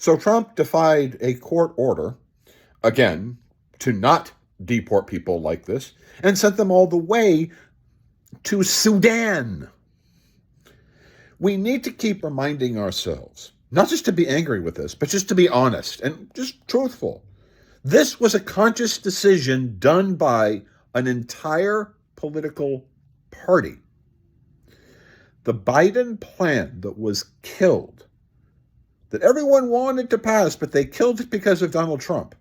So Trump defied a court order, again, to not deport people like this, and sent them all the way to Sudan. We need to keep reminding ourselves, not just to be angry with this, but just to be honest and just truthful. This was a conscious decision done by an entire political party. The Biden plan that was killed, that everyone wanted to pass, but they killed it because of Donald Trump,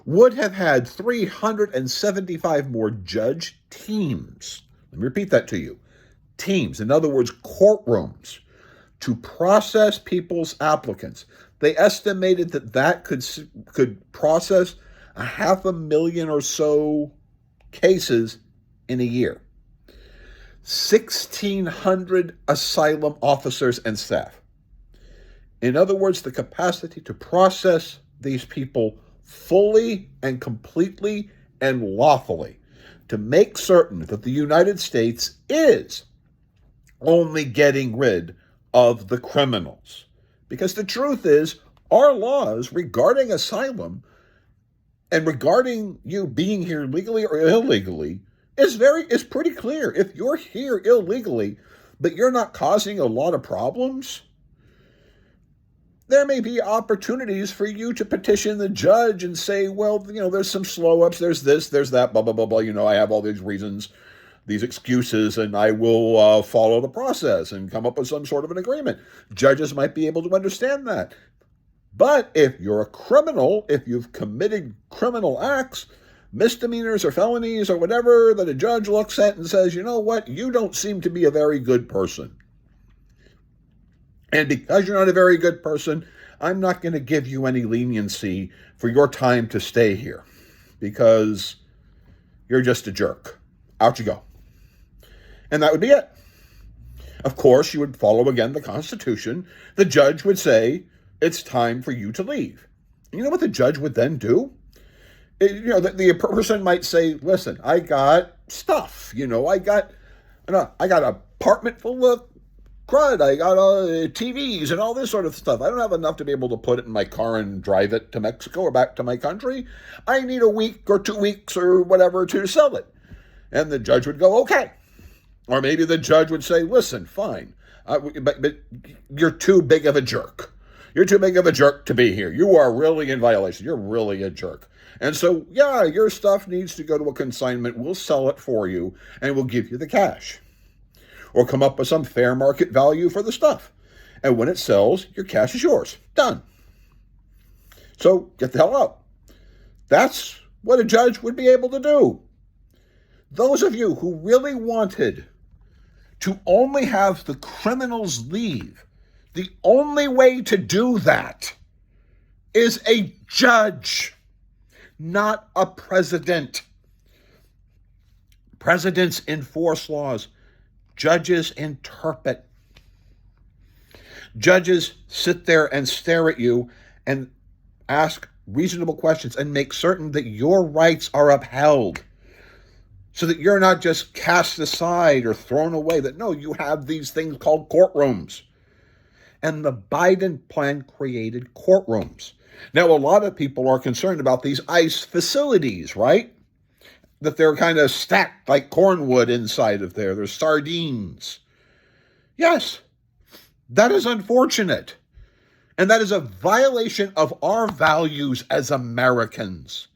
would have had 375 more judge teams. Let me repeat that to you. Teams, in other words, courtrooms, to process people's applicants. They estimated that could process 500,000 or so cases in a year. 1,600 asylum officers and staff. In other words, the capacity to process these people fully and completely and lawfully, to make certain that the United States is only getting rid of the criminals. Because the truth is, our laws regarding asylum and regarding you being here legally or illegally is pretty clear. If you're here illegally, but you're not causing a lot of problems, there may be opportunities for you to petition the judge and say, well, there's some slow ups, there's this, there's that, blah, blah, blah, blah. I have all these reasons, these excuses, and I will follow the process and come up with some sort of an agreement. Judges might be able to understand that. But if you're a criminal, if you've committed criminal acts, misdemeanors or felonies or whatever, that a judge looks at and says, you know what, you don't seem to be a very good person. And because you're not a very good person, I'm not going to give you any leniency for your time to stay here because you're just a jerk. Out you go. And that would be it. Of course, you would follow again the Constitution. The judge would say, it's time for you to leave. You know what the judge would then do? The person might say, listen, I got stuff. I got an apartment full of crud. I got TVs and all this sort of stuff. I don't have enough to be able to put it in my car and drive it to Mexico or back to my country. I need a week or 2 weeks or whatever to sell it. And the judge would go, okay. Or maybe the judge would say, listen, fine, but you're too big of a jerk. You're too big of a jerk to be here. You are really in violation. You're really a jerk. And so, yeah, your stuff needs to go to a consignment. We'll sell it for you, and we'll give you the cash. Or come up with some fair market value for the stuff. And when it sells, your cash is yours. Done. So get the hell out. That's what a judge would be able to do. Those of you who really wanted to only have the criminals leave, the only way to do that is a judge, not a president. Presidents enforce laws. Judges interpret. Judges sit there and stare at you and ask reasonable questions and make certain that your rights are upheld so that you're not just cast aside or thrown away. That no, you have these things called courtrooms. And the Biden plan created courtrooms. Now, a lot of people are concerned about these ICE facilities, right? That they're kind of stacked like cornwood inside of there. There's sardines. Yes, that is unfortunate. And that is a violation of our values as Americans.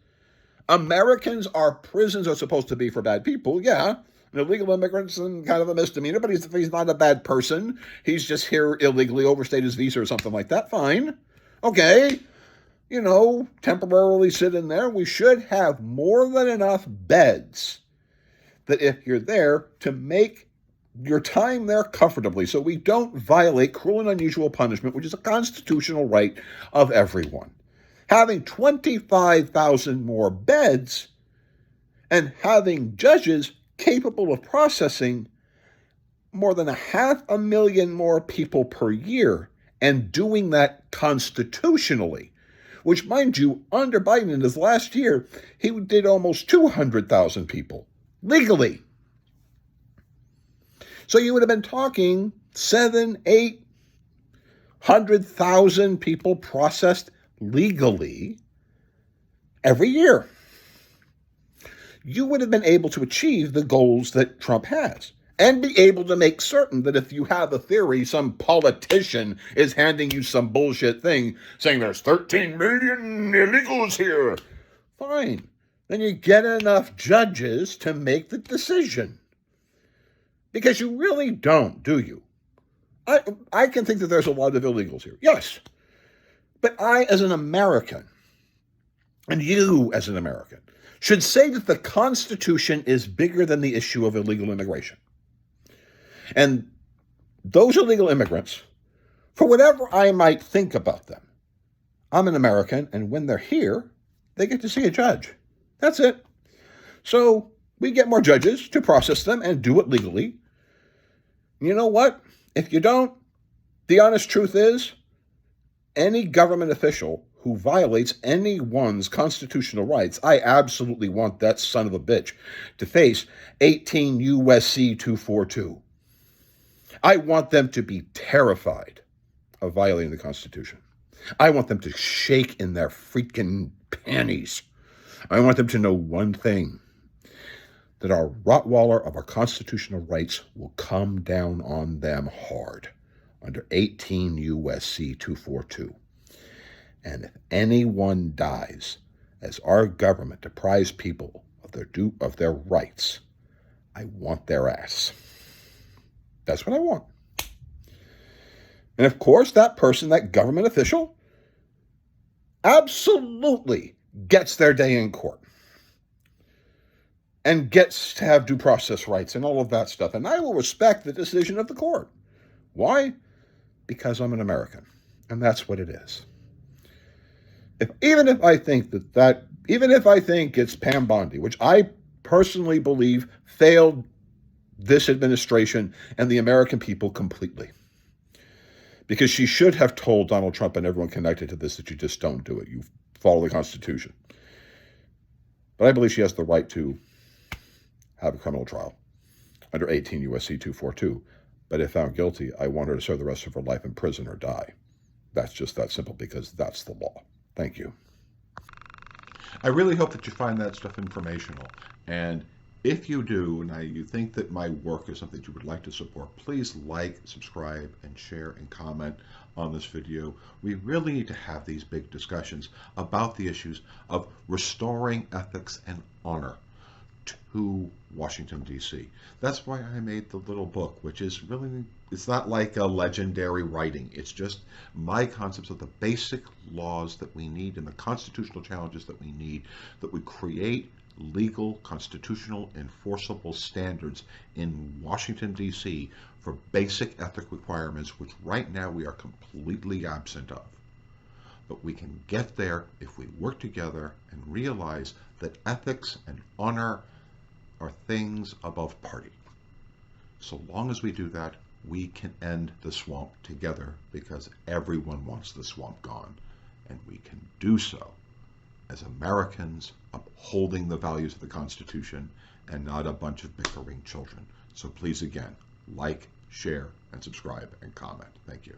Americans, our prisons are supposed to be for bad people, yeah. Illegal immigrants and kind of a misdemeanor, but he's not a bad person. He's just here illegally, overstayed his visa or something like that. Fine. Okay. Temporarily sit in there. We should have more than enough beds that if you're there to make your time there comfortably so we don't violate cruel and unusual punishment, which is a constitutional right of everyone. Having 25,000 more beds and having judges capable of processing more than 500,000 more people per year and doing that constitutionally, which, mind you, under Biden in his last year, he did almost 200,000 people legally. So you would have been talking 7, 8, 100,000 people processed legally every year. You would have been able to achieve the goals that Trump has and be able to make certain that if you have a theory, some politician is handing you some bullshit thing saying there's 13 million illegals here. Fine. Then you get enough judges to make the decision. Because you really don't, do you? I can think that there's a lot of illegals here. Yes. But I, as an American, and you, as an American, should say that the Constitution is bigger than the issue of illegal immigration. And those illegal immigrants, for whatever I might think about them, I'm an American, and when they're here, they get to see a judge. That's it. So we get more judges to process them and do it legally. You know what? If you don't, the honest truth is, any government official who violates anyone's constitutional rights, I absolutely want that son of a bitch to face 18 U.S.C. 242. I want them to be terrified of violating the Constitution. I want them to shake in their freaking panties. I want them to know one thing, that our Rottweiler of our constitutional rights will come down on them hard under 18 U.S.C. 242. And if anyone dies as our government deprives people of their rights, I want their ass. That's what I want. And of course, that person, that government official, absolutely gets their day in court and gets to have due process rights and all of that stuff. And I will respect the decision of the court. Why? Because I'm an American, and that's what it is. Even if I think it's Pam Bondi, which I personally believe failed this administration and the American people completely, because she should have told Donald Trump and everyone connected to this that you just don't do it. You follow the Constitution. But I believe she has the right to have a criminal trial under 18 U.S.C. 242. But if found guilty, I want her to serve the rest of her life in prison or die. That's just that simple, because that's the law. Thank you. I really hope that you find that stuff informational. And if you do, and you think that my work is something that you would like to support, please like, subscribe, and share and comment on this video. We really need to have these big discussions about the issues of restoring ethics and honor to Washington, D.C. That's why I made the little book, which is really, it's not like a legendary writing. It's just my concepts of the basic laws that we need and the constitutional challenges that we need, that would create legal, constitutional, enforceable standards in Washington, D.C. for basic ethic requirements, which right now we are completely absent of. But we can get there if we work together and realize that ethics and honor are things above party. So long as we do that, we can end the swamp together, because everyone wants the swamp gone. And we can do so as Americans upholding the values of the Constitution and not a bunch of bickering children. So please, again, like, share, and subscribe and comment. Thank you.